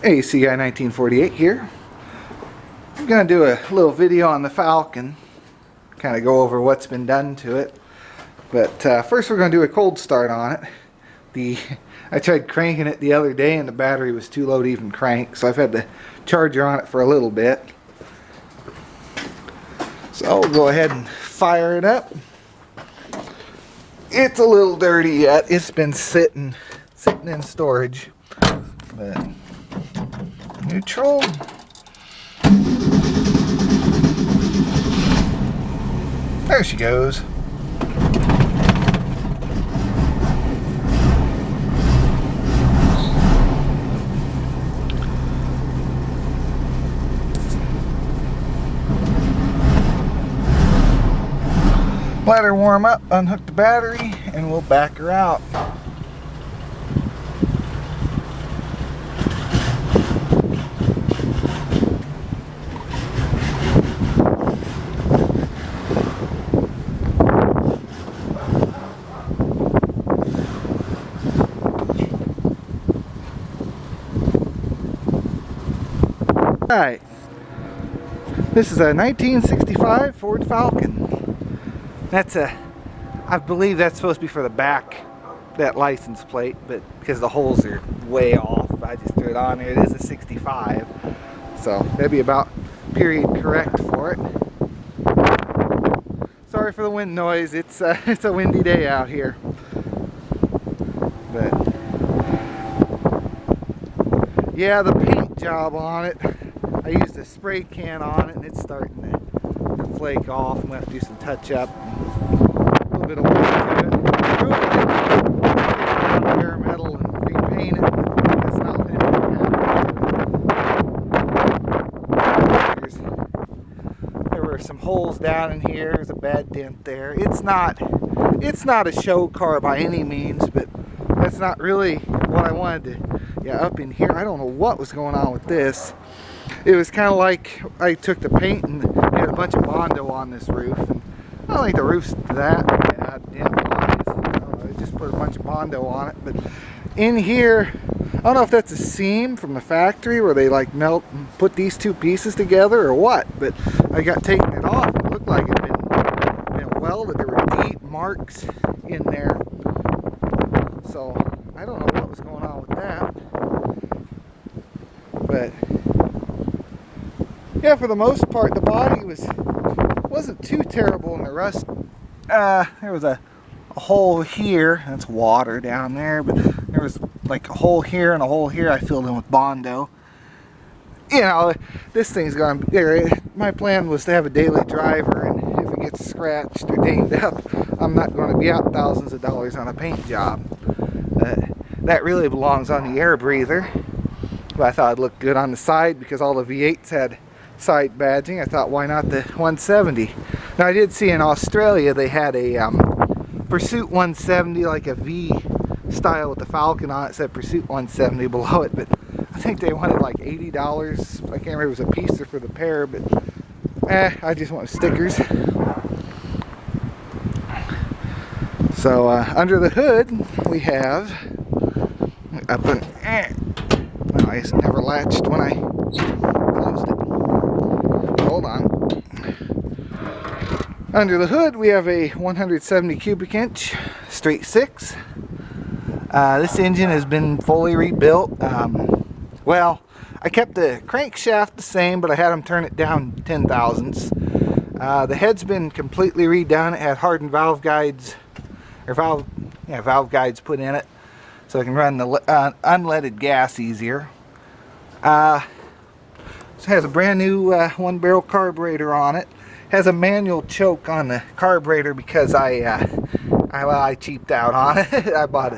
Hey, CI 1948 here. I'm going to do a little video on the Falcon, kind of go over what's been done to it. But first we're going to do a cold start on it. I tried cranking it the other day and the battery was too low to even crank, so I've had the charger on it for a little bit. So I'll go ahead and fire it up. It's a little dirty yet. It's been sitting in storage. But neutral. There she goes. Let her warm up, unhook the battery, and we'll back her out. Alright, this is a 1965 Ford Falcon. I believe that's supposed to be for the back, that license plate, but because the holes are way off, I just threw it on there. It is a 65, so that'd be about period correct for it. Sorry for the wind noise, it's a windy day out here. But yeah, the paint job on it, I used a spray can on it and it's starting to flake off. I'm going to have to do some touch up. A little bit of work to it. I really like to take bare metal and repaint it, but that's not what happened. There were some holes down in here. There's a bad dent there. It's not a show car by any means, but that's not really what I wanted to up in here. I don't know what was going on with this. It was kind of like I took the paint and had a bunch of Bondo on this roof. And I don't think the roof's that bad dent-wise. I just put a bunch of Bondo on it. But in here, I don't know if that's a seam from the factory where they like melt and put these two pieces together or what. But I got taken it off. It looked like it had been welded. There were deep marks in there. So I don't know what was going on with that. But yeah, for the most part, the body wasn't too terrible in the rust. There was a hole here. That's water down there, but there was like a hole here and a hole here I filled in with Bondo. You know, this thing's gone there. My plan was to have a daily driver, and if it gets scratched or dinged up, I'm not going to be out thousands of dollars on a paint job. That really belongs on the air breather. But I thought it'd look good on the side because all the V8s had side badging. I thought, why not the 170? Now I did see in Australia they had a Pursuit 170, like a V style with the Falcon on it. It said Pursuit 170 below it, but I think they wanted like $80. I can't remember if it was a piece or for the pair, but I just want stickers. So under the hood we have up an no, I guess it never latched when I closed it. Hold on. Under the hood we have a 170 cubic inch straight six. This engine has been fully rebuilt. Well, I kept the crankshaft the same, but I had them turn it down 10 thousandths. The head's been completely redone. It had hardened valve guides, or valve guides put in it, so I can run the unleaded gas easier. It has a brand new one barrel carburetor on it. Has a manual choke on the carburetor because I cheaped out on it. I bought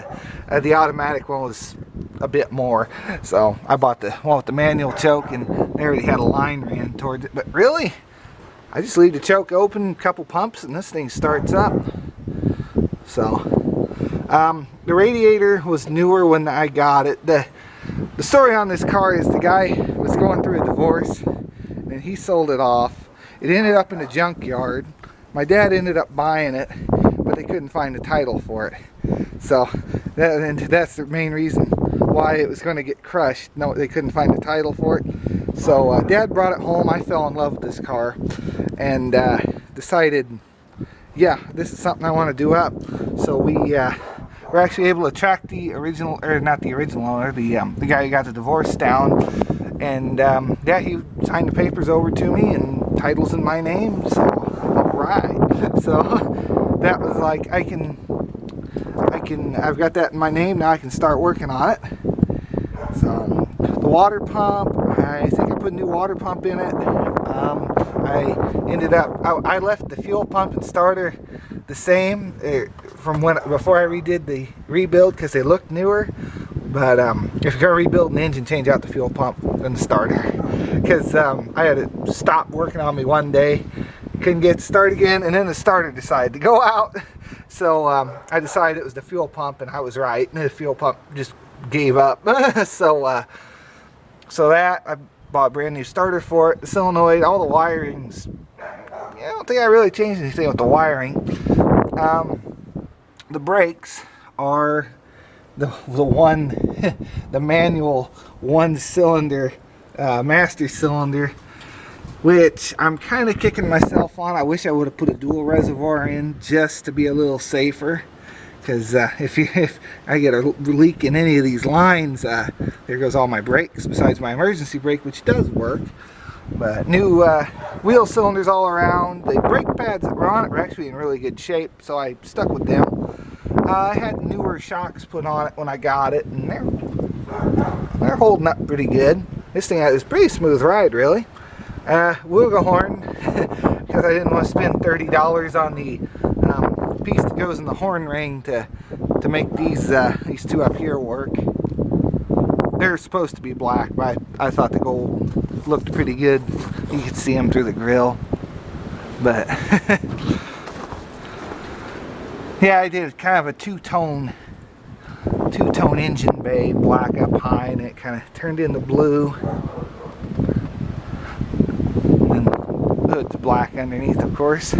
the automatic one was a bit more, so I bought the one with the manual choke, and they already had a line ran towards it. But really, I just leave the choke open, a couple pumps, and this thing starts up. So the radiator was newer when I got it. The story on this car is the guy was going through a divorce and he sold it off. It ended up in a junkyard. My dad ended up buying it, but they couldn't find the title for it. So that's the main reason why it was going to get crushed. No, they couldn't find a title for it. So Dad brought it home. I fell in love with this car and decided, yeah, this is something I want to do up. So we were actually able to track the original, or not the original owner, the guy who got the divorce down. And yeah, he signed the papers over to me and title's in my name. So alright. So that was like, I've got that in my name now. I can start working on it. So the water pump, I think I put a new water pump in it. I ended up, I left the fuel pump and starter the same from before I redid the rebuild because they looked newer. But if you're gonna rebuild an engine, change out the fuel pump and the starter, because I had to stop working on me one day, couldn't get it started again, and then the starter decided to go out. So I decided it was the fuel pump, and I was right. And the fuel pump just gave up. So that I bought a brand new starter for it. The solenoid, all the wirings. I don't think I really changed anything with the wiring. The brakes are the one, the manual one cylinder, master cylinder, which I'm kind of kicking myself on. I wish I would have put a dual reservoir in just to be a little safer, because if I get a leak in any of these lines, there goes all my brakes, besides my emergency brake, which does work. But new wheel cylinders all around. The brake pads that were on it were actually in really good shape, so I stuck with them. I had newer shocks put on it when I got it, and they're holding up pretty good. This thing is a pretty smooth ride, really. Horn, because I didn't want to spend $30 on the piece that goes in the horn ring to make these two up here work. They're supposed to be black, but I thought the gold looked pretty good. You could see them through the grill, but yeah, I did kind of a two-tone engine bay, black up high, and it kind of turned into blue, and the hood's black underneath, of course.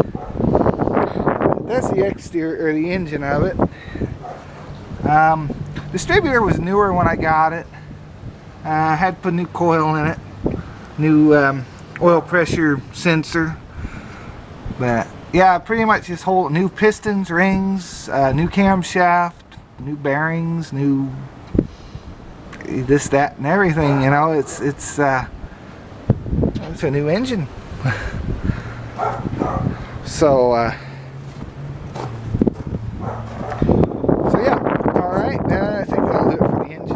That's the exterior, or the engine of it. Distributor was newer when I got it. I had to put a new coil in it, new oil pressure sensor, but yeah, pretty much just whole new pistons, rings, new camshaft, new bearings, new this, that, and everything. You know, it's a new engine. So yeah, all right. I think that'll do it for the engine.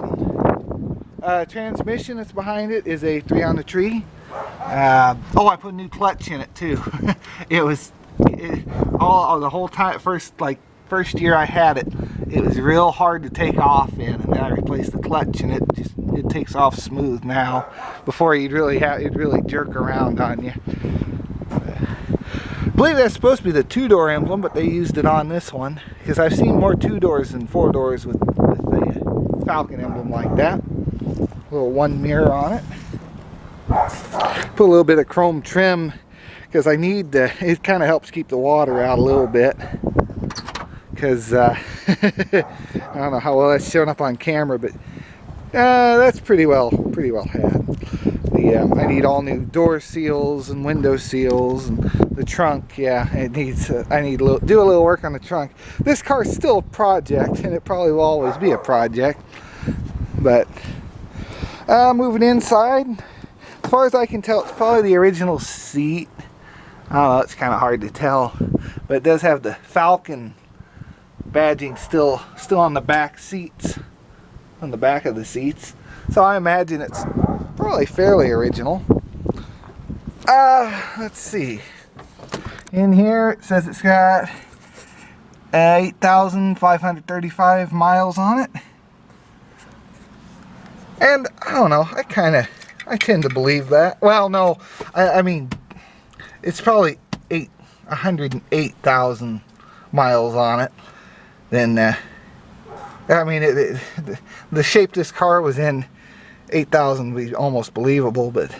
Transmission that's behind it is a 3 on the tree. Oh, I put a new clutch in it too. It was all the whole time. First year I had it, it was real hard to take off in, and then I replaced the clutch, and it takes off smooth now. Before it'd really jerk around on you. I believe that's supposed to be the 2-door emblem, but they used it on this one, because I've seen more 2-doors than 4-doors with the Falcon emblem like that. A little one mirror on it. Put a little bit of chrome trim, because I need to, it kind of helps keep the water out a little bit, because I don't know how well that's showing up on camera, but that's pretty well had. I need all new door seals and window seals, and the trunk, yeah, it needs. I need to do a little work on the trunk. This car's still a project, and it probably will always be a project. But moving inside, as far as I can tell, it's probably the original seat. I don't know, it's kind of hard to tell, but it does have the Falcon badging still on the back seats, on the back of the seats. So I imagine it's probably fairly original. Let's see. In here it says it's got 8,535 miles on it. And I don't know, I tend to believe that. Well, no, I mean, it's probably 108,000 miles on it. Then, I mean, the shape this car was in, 8,000 would be almost believable, but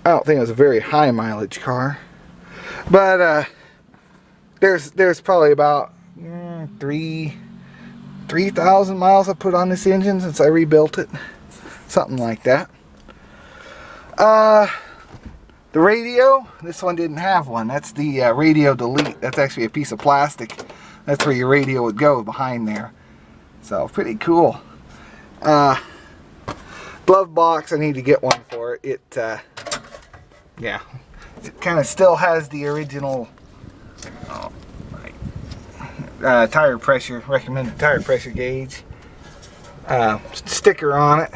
I don't think it was a very high mileage car. But there's probably about 3,000 miles I put on this engine since I rebuilt it. Something like that. The radio, this one didn't have one. That's the radio delete. That's actually a piece of plastic. That's where your radio would go, behind there. So pretty cool. Glove box, I need to get one for it. Yeah, it kind of still has the original tire pressure, recommended tire pressure gauge sticker on it.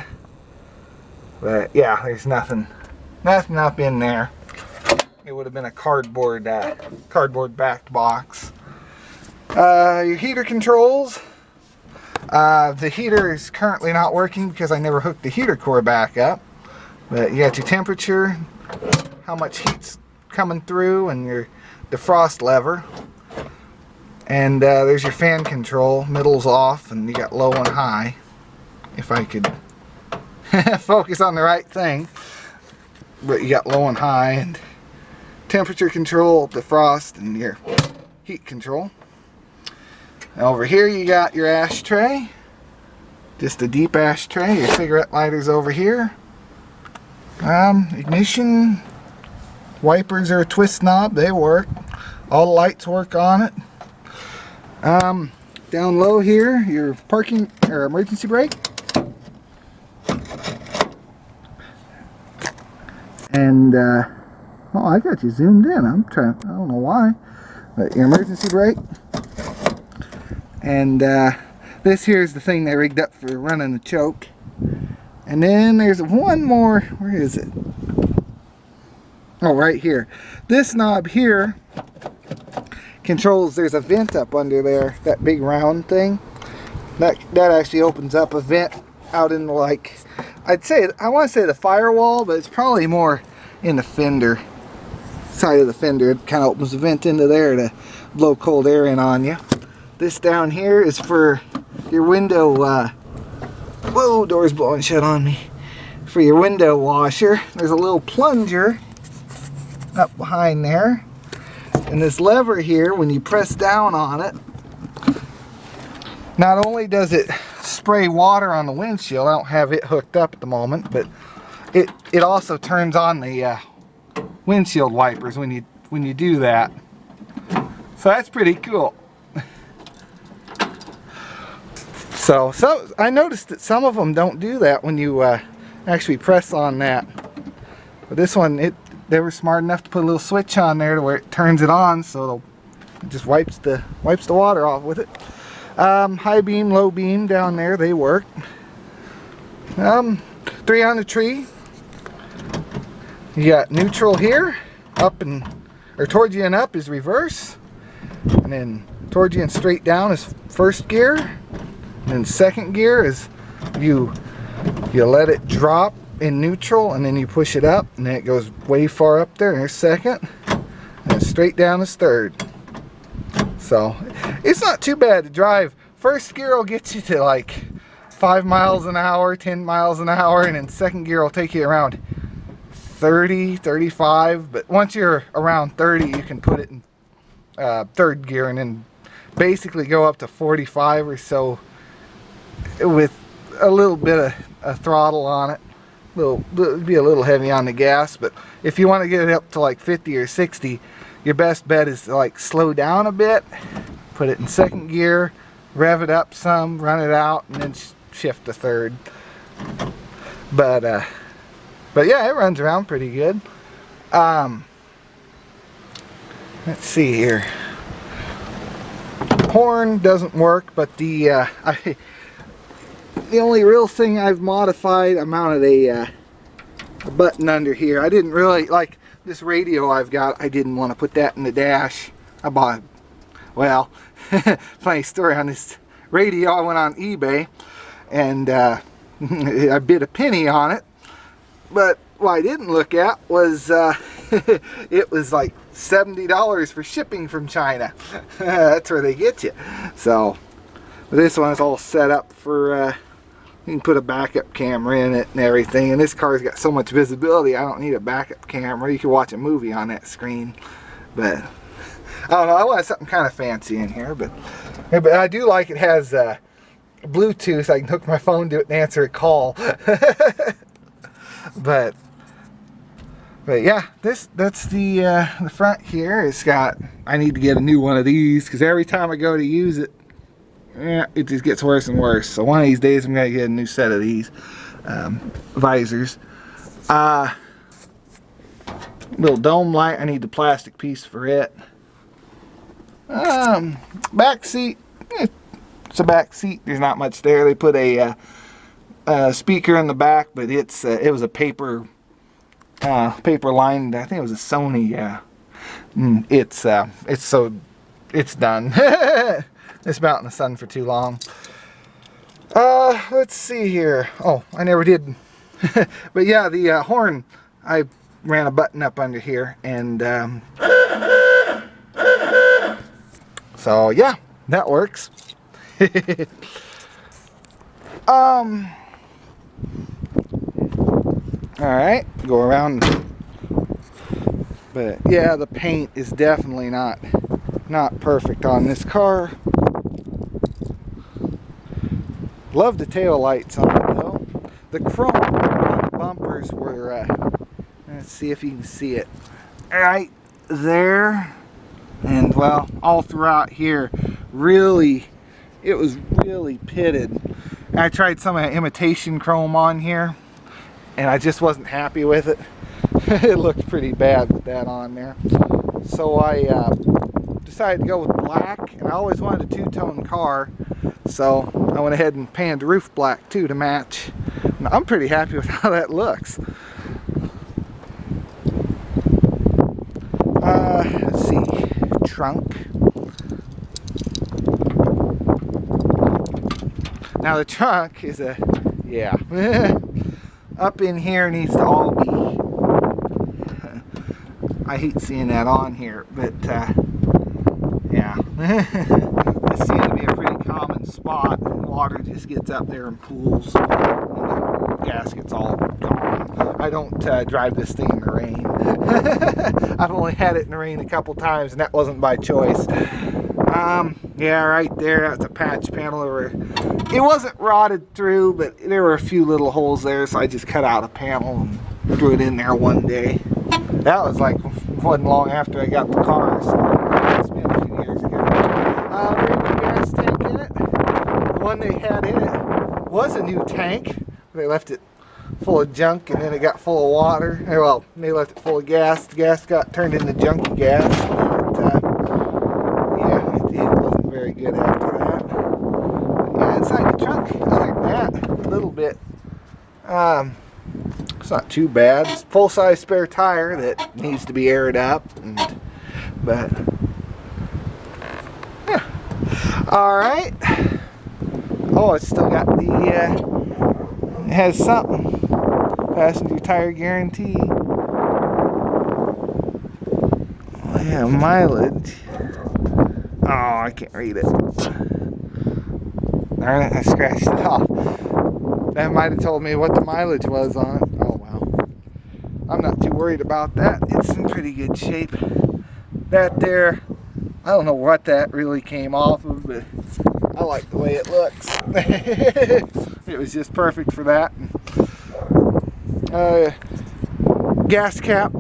But yeah, there's nothing up in there. It would have been a cardboard backed box. Your heater controls. The heater is currently not working because I never hooked the heater core back up. But you got your temperature, how much heat's coming through, and your defrost lever. And there's your fan control. Middle's off, and you got low and high. If I could focus on the right thing. But you got low and high, and temperature control, defrost, and your heat control. And over here you got your ashtray. Just a deep ashtray. Your cigarette lighter's over here. Ignition. Wipers are a twist knob. They work. All the lights work on it. Down low here, your parking or emergency brake. And oh, I got you zoomed in. I don't know why. But your emergency brake. And this here is the thing they rigged up for running the choke. And then there's one more. Where is it? Oh, right here. This knob here controls, there's a vent up under there, that big round thing. That actually opens up a vent out in the, like, I'd say, I want to say the firewall, but it's probably more in the fender, side of the fender. It kind of opens the vent into there to blow cold air in on you. This down here is for your window, whoa, door's blowing shut on me. For your window washer. There's a little plunger up behind there. And this lever here, when you press down on it, not only does it spray water on the windshield, I don't have it hooked up at the moment, but it also turns on the windshield wipers when you do that. So that's pretty cool. So I noticed that some of them don't do that when you actually press on that. But this one, they were smart enough to put a little switch on there to where it turns it on, so it just wipes the water off with it. High beam, low beam down there, they work. 3 on the tree. You got neutral here, up and or towards you and up is reverse, and then towards you and straight down is first gear, and then second gear is you let it drop in neutral, and then you push it up, and then it goes way far up there, and there's second, and straight down is third. So it's not too bad to drive. First gear will get you to like 5 miles an hour, 10 miles an hour, and then second gear will take you around 30, 35, but once you're around 30, you can put it in third gear and then basically go up to 45 or so with a little bit of throttle on it. It'll be a little heavy on the gas, but if you want to get it up to like 50 or 60, your best bet is to like slow down a bit, put it in second gear, rev it up some, run it out, and then shift to third. But yeah, it runs around pretty good. Let's see here. Horn doesn't work, but the only real thing I've modified, I mounted a button under here. I didn't really like this radio I've got. I didn't want to put that in the dash. I bought, well, funny story on this radio. I went on eBay and I bid a penny on it. But what I didn't look at was it was like $70 for shipping from China. That's where they get you. So this one is all set up for you can put a backup camera in it and everything, and this car's got so much visibility I don't need a backup camera. You can watch a movie on that screen. But I don't know, I wanted something kind of fancy in here, but I do like it has Bluetooth. I can hook my phone to it and answer a call. but yeah, that's the front here. It's got, I need to get a new one of these because every time I go to use it, it just gets worse and worse. So one of these days I'm gonna get a new set of these visors. Little dome light. I need the plastic piece for it. Back seat. It's a back seat. There's not much there. They put a speaker in the back, but it was a paper lined. I think it was a Sony. Yeah. It's done. It's been out in the sun for too long. Let's see here. Oh, I never did. But yeah, the horn, I ran a button up under here, and so yeah, that works. Alright, go around. But yeah, the paint is definitely not perfect on this car. Love the tail lights on it though. The chrome on the bumpers were, let's see if you can see it, right there. And well, all throughout here, really, it was really pitted. I tried some of the imitation chrome on here, and I just wasn't happy with it. It looked pretty bad with that on there. So I decided to go with black, and I always wanted a two-tone car, so I went ahead and painted the roof black too to match. And I'm pretty happy with how that looks. Let's see, trunk. Now the trunk is yeah. Up in here needs to all be, I hate seeing that on here, but yeah. This seems to be a pretty common spot. Water just gets up there and pools, and the gasket's all gone. I don't drive this thing in the rain. I've only had it in the rain a couple times, and that wasn't by choice. Yeah, right there, that's a patch panel. It wasn't rotted through, but there were a few little holes there, so I just cut out a panel and threw it in there one day. That was like, wasn't long after I got the car, so it's been a few years ago. Brand new gas tank in it. The one they had in it was a new tank. They left it full of junk, and then it got full of water. Well, they left it full of gas. The gas got turned into junky gas. But, yeah, it wasn't very good after that. But yeah, inside the trunk, other than that, a little bit. It's not too bad. It's full-size spare tire that needs to be aired up, but yeah. All right. Oh, it's still got the. It has something. Passenger tire guarantee. Oh yeah, mileage. Oh, I can't read it. Darn it, I scratched it off. That might have told me what the mileage was on it. Oh well. I'm not too worried about that. It's in pretty good shape. That there, I don't know what that really came off of, but I like the way it looks. It was just perfect for that. Gas cap,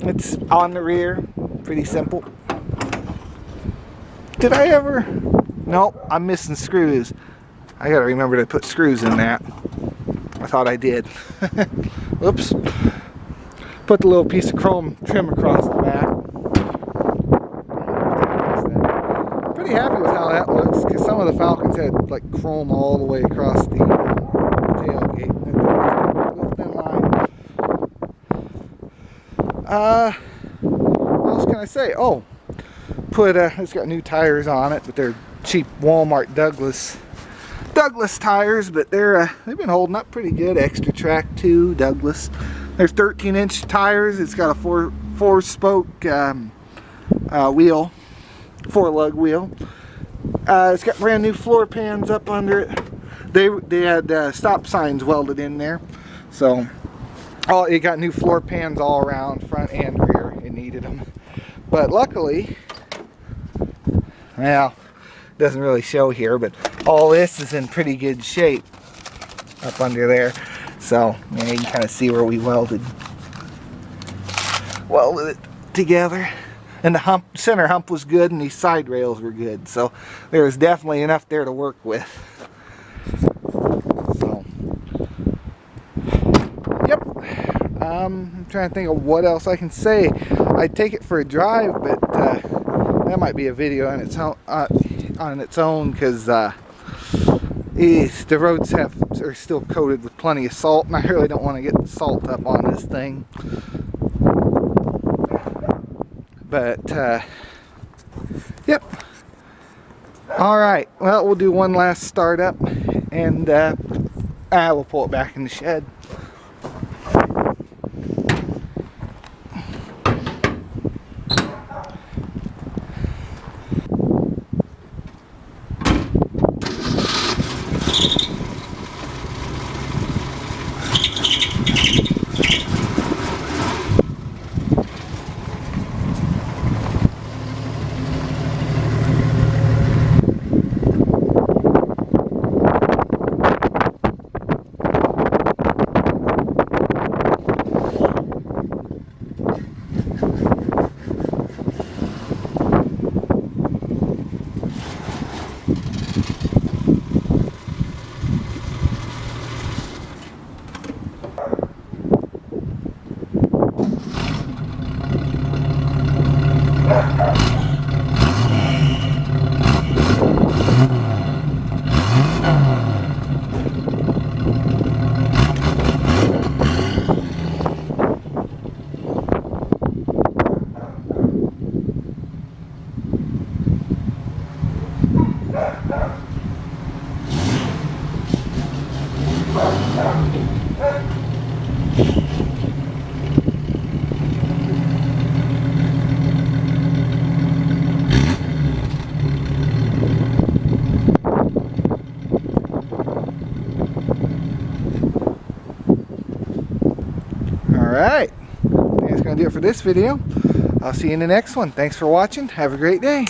it's on the rear, pretty simple. Did I ever? Nope, I'm missing screws. I gotta remember to put screws in that. I thought I did. Oops. Put the little piece of chrome trim across the back. Pretty happy with how that looks, because some of the Falcons had like chrome all the way across the tailgate. Little thin line. What else can I say? Oh, it's got new tires on it, but they're cheap Walmart Douglas tires, but they've been holding up pretty good. Extra Track 2 Douglas. They're 13-inch tires. It's got a four-spoke wheel, 4-lug wheel. It's got brand new floor pans up under it. They had stop signs welded in there, so it got new floor pans all around, front and rear. It needed them, but luckily, well, doesn't really show here, but all this is in pretty good shape up under there. So you can kind of see where we welded it together. And the center hump was good, and these side rails were good. So there was definitely enough there to work with. So, yep. I'm trying to think of what else I can say. I'd take it for a drive, but that might be a video on its own, because the roads are still coated with plenty of salt, and I really don't want to get the salt up on this thing. But yep. All right. Well, we'll do one last startup, and we'll pull it back in the shed. Alright, that's going to do it for this video. I'll see you in the next one. Thanks for watching. Have a great day.